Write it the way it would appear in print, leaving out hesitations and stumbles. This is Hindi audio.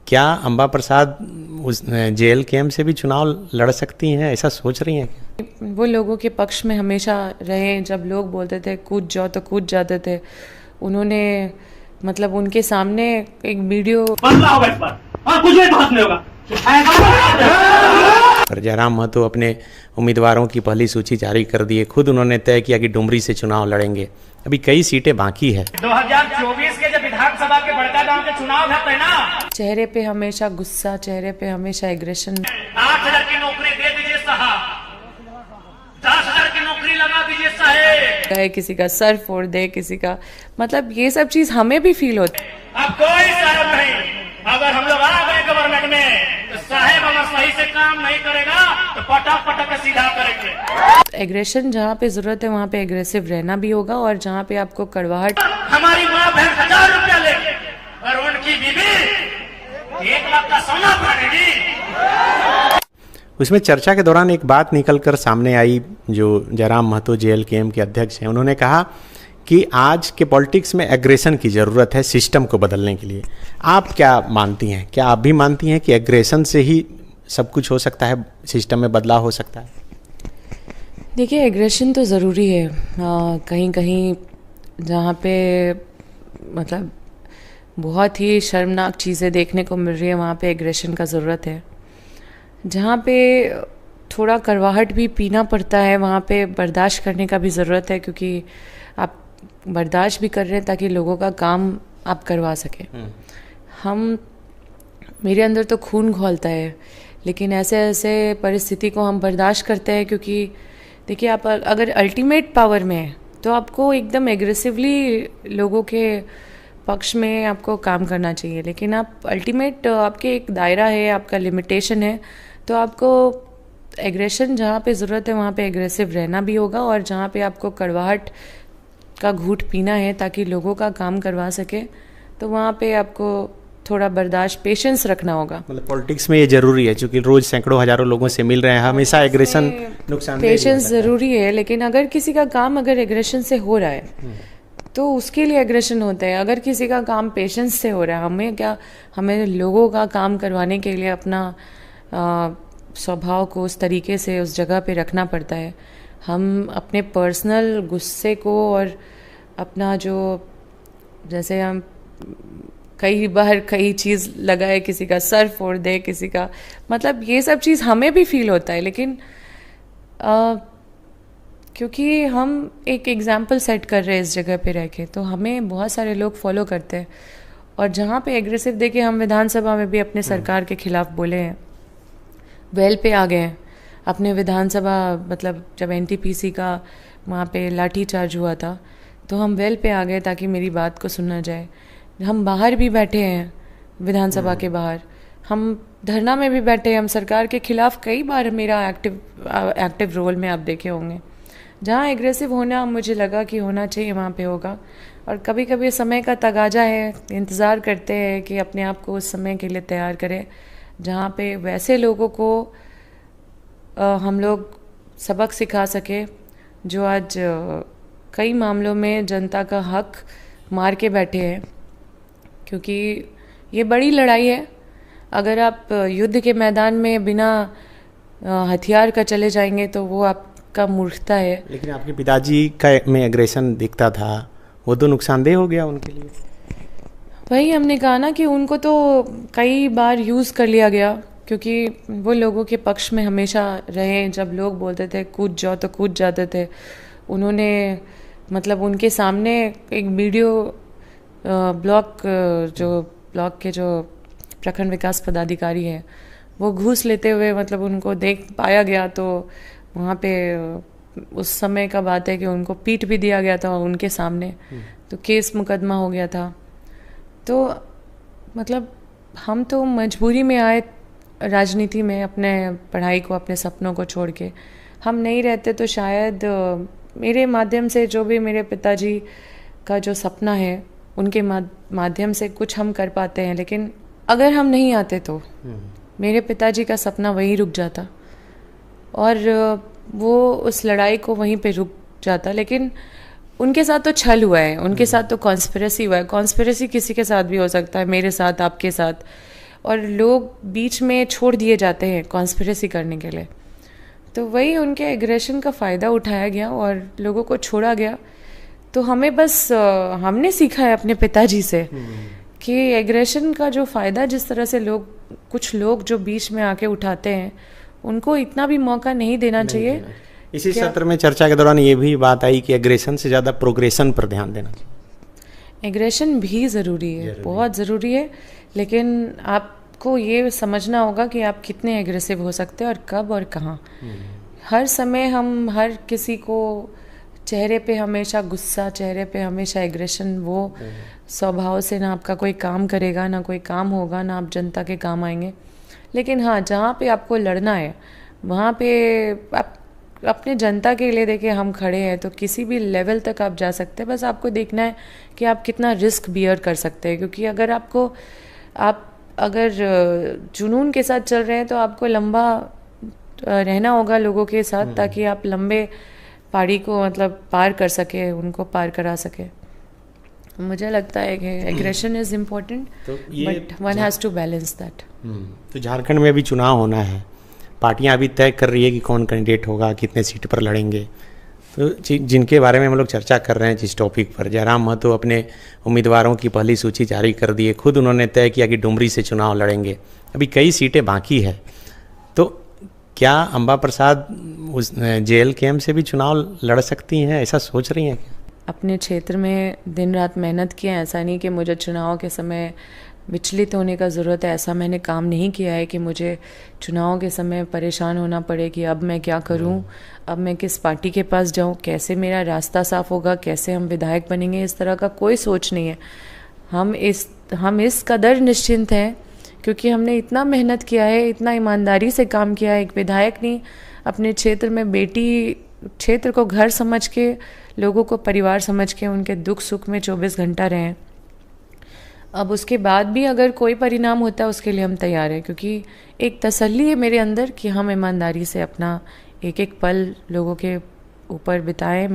क्या अंबा प्रसाद उस JLKM से भी चुनाव लड़ सकती हैं, ऐसा सोच रही हैं? वो लोगों के पक्ष में हमेशा रहे। जब लोग बोलते थे कूद जाओ तो कूद जाते थे। उन्होंने मतलब उनके सामने एक वीडियो बदला होगा इस बार और कुछ भी बात नहीं होगा। पर जयराम महतो अपने उम्मीदवारों की पहली सूची जारी कर दिए। खुद उन्होंने तय किया कि डुमरी से चुनाव लड़ेंगे। अभी कई सीटें बाकी है। 2024 के जब विधानसभा के बड़का गांव के चुनाव है ना, चेहरे पे हमेशा गुस्सा, चेहरे पे हमेशा एग्रेशन। 8,000 की नौकरी दे दीजिए साहब, 10,000 की नौकरी लगा दीजिए साहेब। कहे किसी का सर फोड़ दे, किसी का मतलब ये सब चीज हमें भी फील होती है। अब कोई शर्म नहीं, अगर हम लोग आ गए गवर्नमेंट में तो साहेब अगर सही से काम नहीं करेगा तो पटक पटक के सीधा करेंगे। एग्रेशन जहाँ पे जरूरत है वहाँ पे एग्रेसिव रहना भी होगा, और जहाँ पे आपको कड़वाहट। हमारी माँ बहन 1,000 रुपया लेके और उनकी बीवी 1 लाख का सोना पहनेगी। उसमें चर्चा के दौरान एक बात निकलकर सामने आई, जो जयराम महतो JLKM के अध्यक्ष हैं, उन्होंने कहा कि आज के पॉलिटिक्स में एग्रेशन की ज़रूरत है सिस्टम को बदलने के लिए। आप क्या मानती हैं? क्या आप भी मानती हैं कि एग्रेशन से ही सब कुछ हो सकता है, सिस्टम में बदलाव हो सकता है? देखिए, एग्रेशन तो ज़रूरी है। कहीं कहीं जहाँ पे मतलब बहुत ही शर्मनाक चीज़ें देखने को मिल रही है, वहाँ पे एग्रेशन का ज़रूरत है। जहाँ पे थोड़ा कड़वाहट भी पीना पड़ता है, वहाँ पे बर्दाश्त करने का भी ज़रूरत है, क्योंकि आप बर्दाश्त भी कर रहे हैं ताकि लोगों का काम आप करवा सकें। मेरे अंदर तो खून खौलता है, लेकिन ऐसे ऐसे परिस्थिति को हम बर्दाश्त करते हैं, क्योंकि देखिए, आप अगर अल्टीमेट पावर में है तो आपको एकदम एग्रेसिवली लोगों के पक्ष में आपको काम करना चाहिए। लेकिन आप अल्टीमेट, आपके एक दायरा है, आपका लिमिटेशन है, तो आपको एग्रेशन जहाँ पे ज़रूरत है वहाँ पे एग्रेसिव रहना भी होगा, और जहाँ पे आपको कड़वाहट का घूंट पीना है ताकि लोगों का काम करवा सके, तो वहाँ पे आपको थोड़ा बर्दाश्त, पेशेंस रखना होगा। मतलब पॉलिटिक्स में ये जरूरी है, क्योंकि रोज सैकड़ों हजारों लोगों से मिल रहे हैं, हमेशा एग्रेशन नुकसानदेह। पेशेंस ज़रूरी है, लेकिन अगर किसी का काम अगर एग्रेशन से हो रहा है तो उसके लिए एग्रेशन होता है। अगर किसी का काम पेशेंस से हो रहा है, हमें लोगों का काम करवाने के लिए अपना स्वभाव को उस तरीके से उस जगह पे रखना पड़ता है। हम अपने पर्सनल गुस्से को और अपना जो, जैसे हम कई बार कई चीज़ लगाए, किसी का सर फोड़ दे, किसी का मतलब ये सब चीज़ हमें भी फील होता है। लेकिन क्योंकि हम एक एग्जाम्पल सेट कर रहे हैं इस जगह पे रह के, तो हमें बहुत सारे लोग फॉलो करते हैं। और जहाँ पे एग्रेसिव देखे, हम विधानसभा में भी अपने सरकार के खिलाफ बोले हैं, वेल पे आ गए हैं। अपने विधानसभा मतलब जब NTPC का वहाँ पे लाठी चार्ज हुआ था, तो हम वेल पे आ गए ताकि मेरी बात को सुना जाए। हम बाहर भी बैठे हैं, विधानसभा के बाहर हम धरना में भी बैठे हैं। हम सरकार के खिलाफ कई बार, मेरा एक्टिव रोल में आप देखे होंगे। जहाँ एग्रेसिव होना मुझे लगा कि होना चाहिए, वहाँ पे होगा। और कभी कभी समय का तगाजा है, इंतज़ार करते हैं कि अपने आप को उस समय के लिए तैयार करें, जहाँ पे वैसे लोगों को हम लोग सबक सिखा सके जो आज कई मामलों में जनता का हक मार के बैठे हैं। क्योंकि ये बड़ी लड़ाई है। अगर आप युद्ध के मैदान में बिना हथियार का चले जाएंगे तो वो आपका मूर्खता है। लेकिन आपके पिताजी का में एग्रेशन दिखता था, वो तो नुकसानदेह हो गया उनके लिए। वही हमने कहा ना कि उनको तो कई बार यूज़ कर लिया गया, क्योंकि वो लोगों के पक्ष में हमेशा रहे। जब लोग बोलते थे कूद जाओ तो कूद जाते थे। उन्होंने मतलब उनके सामने एक वीडियो ब्लॉक के जो प्रखंड विकास पदाधिकारी हैं, वो घूस लेते हुए मतलब उनको देख पाया गया। तो वहाँ पे उस समय का बात है कि उनको पीट भी दिया गया था उनके सामने, तो केस मुकदमा हो गया था। तो मतलब हम तो मजबूरी में आए राजनीति में, अपने पढ़ाई को, अपने सपनों को छोड़ के। हम नहीं रहते तो शायद मेरे माध्यम से, जो भी मेरे पिताजी का जो सपना है, उनके माध्यम से कुछ हम कर पाते हैं। लेकिन अगर हम नहीं आते तो मेरे पिताजी का सपना वहीं रुक जाता और वो उस लड़ाई को वहीं पे रुक जाता। लेकिन उनके साथ तो छल हुआ है, उनके साथ तो कॉन्स्पिरेसी हुआ है। कॉन्स्पिरेसी किसी के साथ भी हो सकता है, मेरे साथ, आपके साथ। और लोग बीच में छोड़ दिए जाते हैं कॉन्स्पिरेसी करने के लिए। तो वही उनके एग्रेशन का फ़ायदा उठाया गया और लोगों को छोड़ा गया। तो हमें बस हमने सीखा है अपने पिताजी से कि एग्रेशन का जो फ़ायदा जिस तरह से कुछ लोग जो बीच में आके उठाते हैं, उनको इतना भी मौका नहीं देना चाहिए। इसी सत्र में चर्चा के दौरान ये भी बात आई कि एग्रेशन से ज़्यादा प्रोग्रेशन पर ध्यान देना चाहिए। एग्रेशन भी ज़रूरी है, बहुत ज़रूरी है, लेकिन आपको ये समझना होगा कि आप कितने एग्रेसिव हो सकते हैं और कब और कहाँ। हर समय हम हर किसी को चेहरे पे हमेशा गुस्सा, चेहरे पे हमेशा एग्रेशन, वो स्वभाव से ना आपका कोई काम करेगा, ना कोई काम होगा, ना आप जनता के काम आएंगे। लेकिन हाँ, जहाँ पे आपको लड़ना है वहाँ पे आप अपने जनता के लिए देखिए हम खड़े हैं, तो किसी भी लेवल तक आप जा सकते हैं। बस आपको देखना है कि आप कितना रिस्क बियर कर सकते हैं, क्योंकि अगर अगर जुनून के साथ चल रहे हैं तो आपको लंबा रहना होगा लोगों के साथ, ताकि आप लंबे पहाड़ी को मतलब पार कर सके, उनको पार करा सके। मुझे लगता है कि aggression is important, but one has to balance that. तो झारखंड में भी चुनाव होना है, पार्टियां अभी तय कर रही है कि कौन कैंडिडेट होगा, कितने सीट पर लड़ेंगे। तो जिनके बारे में हम लोग चर्चा कर रहे हैं जिस टॉपिक पर, जयराम महतो अपने उम्मीदवारों की पहली सूची जारी कर दिए, खुद उन्होंने तय किया कि डुमरी से चुनाव लड़ेंगे। अभी कई सीटें बाकी है, तो क्या अंबा प्रसाद उस JLKM से भी चुनाव लड़ सकती हैं, ऐसा सोच रही हैं? अपने क्षेत्र में दिन रात मेहनत किया है, ऐसा नहीं कि मुझे चुनाव के समय विचलित होने का ज़रूरत है, ऐसा मैंने काम नहीं किया है कि मुझे चुनाव के समय परेशान होना पड़े कि अब मैं क्या करूं, अब मैं किस पार्टी के पास जाऊं, कैसे मेरा रास्ता साफ होगा, कैसे हम विधायक बनेंगे, इस तरह का कोई सोच नहीं है। हम इस कदर निश्चिंत हैं क्योंकि हमने इतना मेहनत किया है, इतना ईमानदारी से काम किया है। एक विधायक नहीं, अपने क्षेत्र में क्षेत्र को घर समझ के, लोगों को परिवार समझ के, उनके दुख सुख में 24 घंटा रहे। अब उसके बाद भी अगर कोई परिणाम होता है उसके लिए हम तैयार हैं, क्योंकि एक तसल्ली है मेरे अंदर कि हम ईमानदारी से अपना एक एक पल लोगों के ऊपर बिताएं।